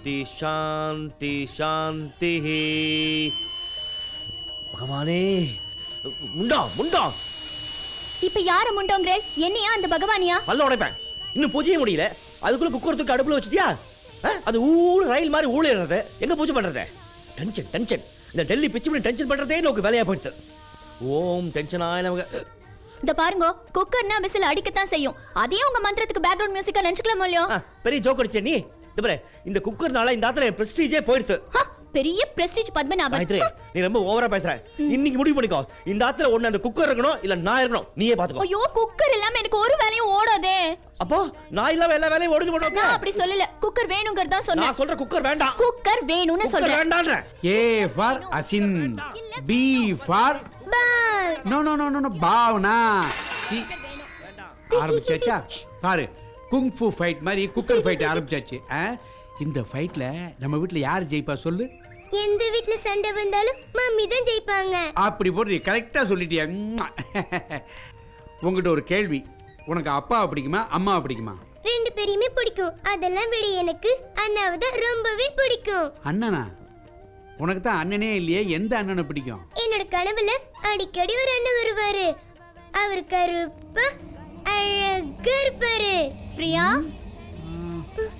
சாந்தி சாந்தி சாந்தி. பகவானே, முண்டா முண்டா. இப்ப யார முண்டோங்கற? என்னையா அந்த பகவானியா? பல்ல உடைப்பேன். இன்னும் பூஜையே முடியல, அதுக்குள்ள குக்கர் தூக்கி அடுப்புல வச்சிட்டியா? அது ஊழ ரயில் மாதிரி ஊழறது. எங்க பூஜை பண்றது? Tension tension. இந்த டெல்லி பிச்சு பண்ணி டென்ஷன் பண்றதே நமக்கு வேலையா போயிடுது. ஓம் டென்ஷனாய நமக்கு. இந்த பாருங்க, குக்கர்னா விசில் அடிக்கத்தான் செய்யும். அதே உங்க மந்திரத்துக்கு பேக்ரவுண்ட் மியூசிக்கா நினைச்சுக்கலாமோ இல்லையோ? பெரிய ஜோக் அடிச்சே நீ. இந்த குக்கர்னால இந்த ஆத்துல பிரஸ்டீஜே போயிடுது. பெரிய பிரஸ்டீஜ் பத்மநாபன். நீ ரொம்ப ஓவரா பேசுற. இன்னைக்கு முடிவு பண்ணிக்கோ, இந்த ஆத்துல ஒண்ணு அந்த குக்கர் இருக்கணும், இல்ல நான் இருக்கணும். நீயே பாத்துக்கோ. ஐயோ, குக்கர் இல்லாம எனக்கு ஒரு வேலையும் ஓடாதே. அப்போ நான் இல்லாம எல்லா வேலையும் ஓடிட்டு போறோம். நான் அப்படி சொல்லல, குக்கர் வேணும்ங்கறதா சொன்னேன். நான் சொல்ற குக்கர் வேண்டாம். குக்கர் வேணும்னு சொல்றேன். Cooker வேண்டாம்ன்ற. A for Asin, B for ball. no no no no no Bhavana. C ஆரம்பிச்சாச்சா? பாரு, குங்ஃபு ஃபைட் மாதிரி குக்கர் ஃபைட் ஆரம்பிச்சாச்சு. இந்த ஃபைட்ல நம்ம வீட்ல யார் ஜெயிப்பா சொல்லு? எந்த வீட்ல சண்டை வந்தாலும் மம்மி தான் ஜெயிப்பாங்க. அப்படி போட்டு கரெக்டா சொல்லிட்டியா? உங்ககிட்ட ஒரு கேள்வி, உனக்கு அப்பாவை பிடிக்குமா அம்மாவை பிடிக்குமா? ரெண்டு பேரையுமே பிடிக்கும். அதெல்லாம் விட எனக்கு அண்ணாவை தான் ரொம்பவே பிடிக்கும். அண்ணனா? உனக்கு தான் அண்ணனே இல்லையே, எந்த அண்ணனை பிடிக்கும்? என்னோட கனவுல அடிக்கடி ஒரு அண்ணன் வருவாரு. அவர் கருப்பா அழகா இருப்பாரு. பிரியா,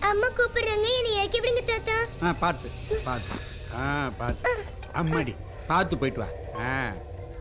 அம்மா கூப்பிடுறாங்க, என்னை இறக்கி விடுங்க தாத்தா. பார்த்து பார்த்து பார்த்து அம்மாடி பார்த்து போயிட்டு வா.